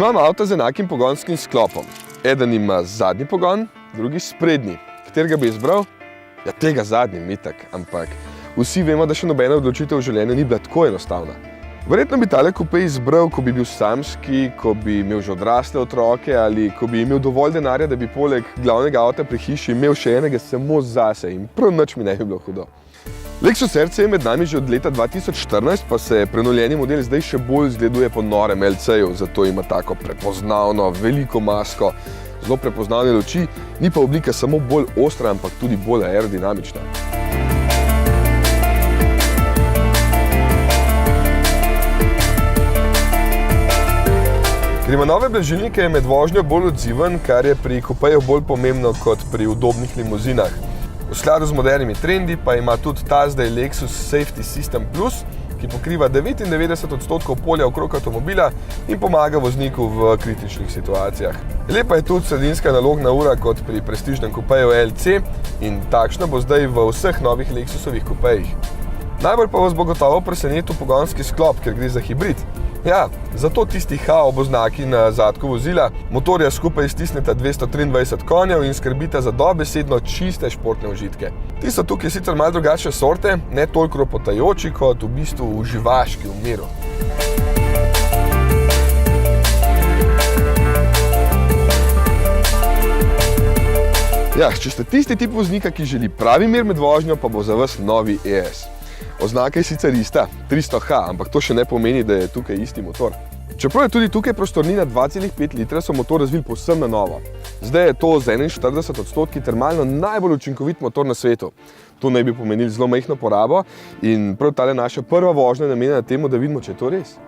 Imam avto z enakim pogonskim sklopom. Eden ima zadnji pogon, drugi sprednji. Katerega bi izbral? Ja, tega zadnji, itak, ampak vsi vemo, da še nobena odločitev v življenju ni bila tako enostavna. Verjetno bi tale kupe izbral, ko bi bil samski, ko bi imel že odrasle otroke ali ko bi imel dovolj denarja, da bi poleg glavnega avta pri hiši imel še enega samo zase in prav nič mi ne bi bilo hudo. Lexus RC je med nami že od leta 2014, pa se prenovljeni model zdaj še bolj zgleduje po norem LC-ju, zato ima tako prepoznavno, veliko masko, zelo prepoznavne luči, ni pa oblika samo bolj ostra, ampak tudi bolj aerodinamična. Ker ima nove blažilnike, je med vožnjo bolj odziven, kar je pri kupeju bolj pomembno kot pri udobnih limuzinah. V skladu z modernimi trendi pa ima tudi ta zdaj Lexus Safety System Plus, ki pokriva 99% polja okrog avtomobila in pomaga vozniku v kritičnih situacijah. Lepa je tudi sredinska nalogna ura kot pri prestižnem kupeju LC in takšna bo zdaj v vseh novih Lexusovih kupejih. Najbolj pa vas bo gotovo presenetil pogonski sklop, ker gre za hibrid. Ja, zato tisti H ob oznaki na zadku vozila, motorja skupaj stisneta 223 konjev in skrbita za dobesedno čiste športne užitke. Ti so tukaj sicer malo drugačne sorte, ne toliko ropotajoči kot v bistvu uživaški v miru. Ja, če ste tisti tip voznika, ki želi pravi mir med vožnjo, pa bo za vas novi ES. Oznaka je sicer ista, 300H, ampak to še ne pomeni, da je tukaj isti motor. Čeprav je tudi tukaj prostornina 2,5 litra, so motor razvili povsem na novo. Zdaj je to z 41% termalno najbolj učinkovit motor na svetu. To naj bi pomenili zelo majhno porabo in prav tale naša prva vožnja je namenjena temu, da vidimo, če je to res.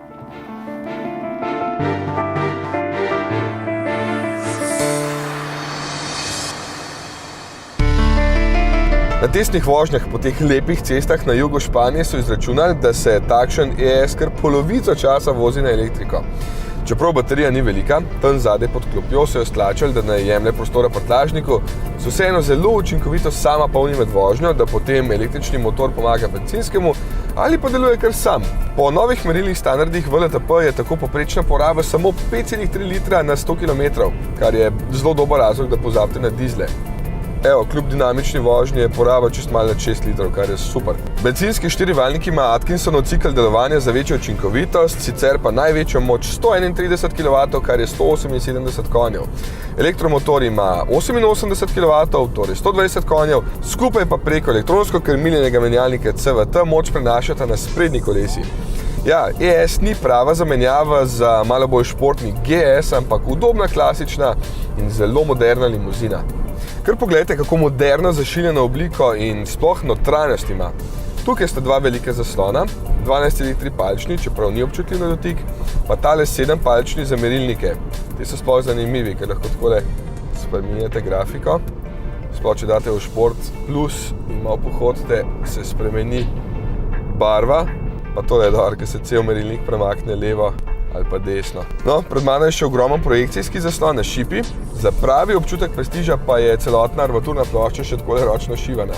Na testnih vožnjah po teh lepih cestah na jugu Španije so izračunali, da se takšen ES kar polovico časa vozi na elektriko. Čeprav baterija ni velika, tam zadaj pod klopjo so jo stlačali, da ne jemlje prostora prtljažniku, so vseeno zelo učinkovito sama polni med vožnjo, da potem električni motor pomaga bencinskemu ali pa deluje kar sam. Po novih merilih standardih WLTP je tako povprečna poraba samo 5,3 litra na 100 km, kar je zelo dober razlog, da pozabite na dizle. Evo, kljub dinamični vožnji je poraba čist malo nad 6 litrov, kar je super. Bencinski štirivaljnik ima Atkinsonov cikel delovanja za večjo učinkovitost, sicer pa največjo moč 131 kW, kar je 178 konjev. Elektromotor ima 88 kW, torej 120 konjev, skupaj pa preko elektronsko krmiljenega menjalnika CVT moč prenašata na sprednji kolesi. Ja, ES ni prava zamenjava za malo bolj športni GS, ampak udobna, klasična in zelo moderna limuzina. Kar pogledajte, kako moderno zašiljeno obliko in sploh notranjost ima. Tukaj sta dva velika zaslona, 12,3 palčni, čeprav ni občutljiv na dotik, pa tale 7 palčni za merilnike. Ti so sploh zanimivi, ker lahko takole spreminjate grafiko. Sploh, če date v šport plus in malo pohodite, se spremeni barva, pa tole je dobro, ker se cel merilnik premakne levo ali pa desno. No, pred mano je še ogromen projekcijski zaslon na šipi, za pravi občutek prestiža pa je celotna armaturna plošča še takole ročno šivana.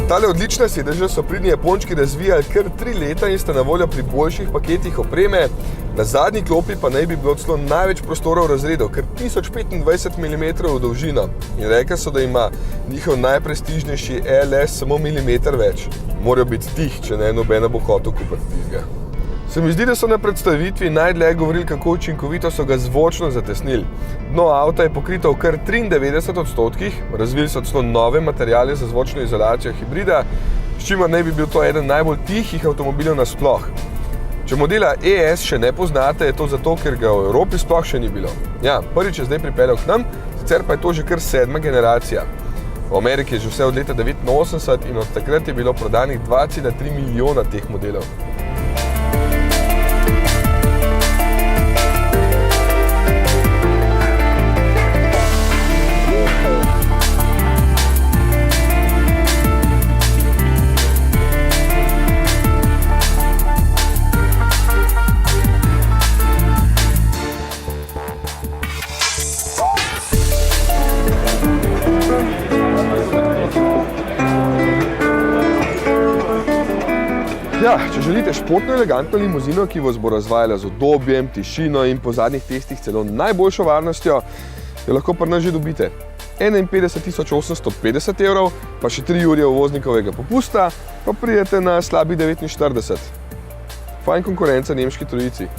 Tale odlična sedeža so pridni Japončki razvijali kar 3 leta in sta na voljo pri boljših paketih opreme. Na zadnji klopi pa naj bi bilo celo največ prostora v razredu, kar 1025 mm v dolžino. In rekli so, da ima njihov najprestižnejši LS samo milimeter več. Morajo biti tih, če ne nobena bo hotel kupiti tistega. Se mi zdi, da so na predstavitvi najdlje govorili, kako učinkovito so ga zvočno zatesnili. Dno avta je pokrito v kar 93%, razvili so celo nove materiale za zvočno izolacijo hibrida, s čimer naj bi bil to eden najbolj tihih avtomobilov nasploh. Če modela ES še ne poznate, je to zato, ker ga v Evropi sploh še ni bilo. Ja, prvič je zdaj pripeljal k nam, sicer pa je to že kar 7. generacija. V Ameriki je že vse od leta 1989 in od takrat je bilo prodanih 2,3 milijona teh modelov. Ja, če želite športno elegantno limuzino, ki vas bo razvajala z udobjem, tišino in po zadnjih testih celo najboljšo varnostjo, jo lahko pri nas že dobite. 51.850 evrov, pa še 3 ure uvoznikovega popusta, pa pridete na slabi 49. Fajn konkurenca nemški trojici.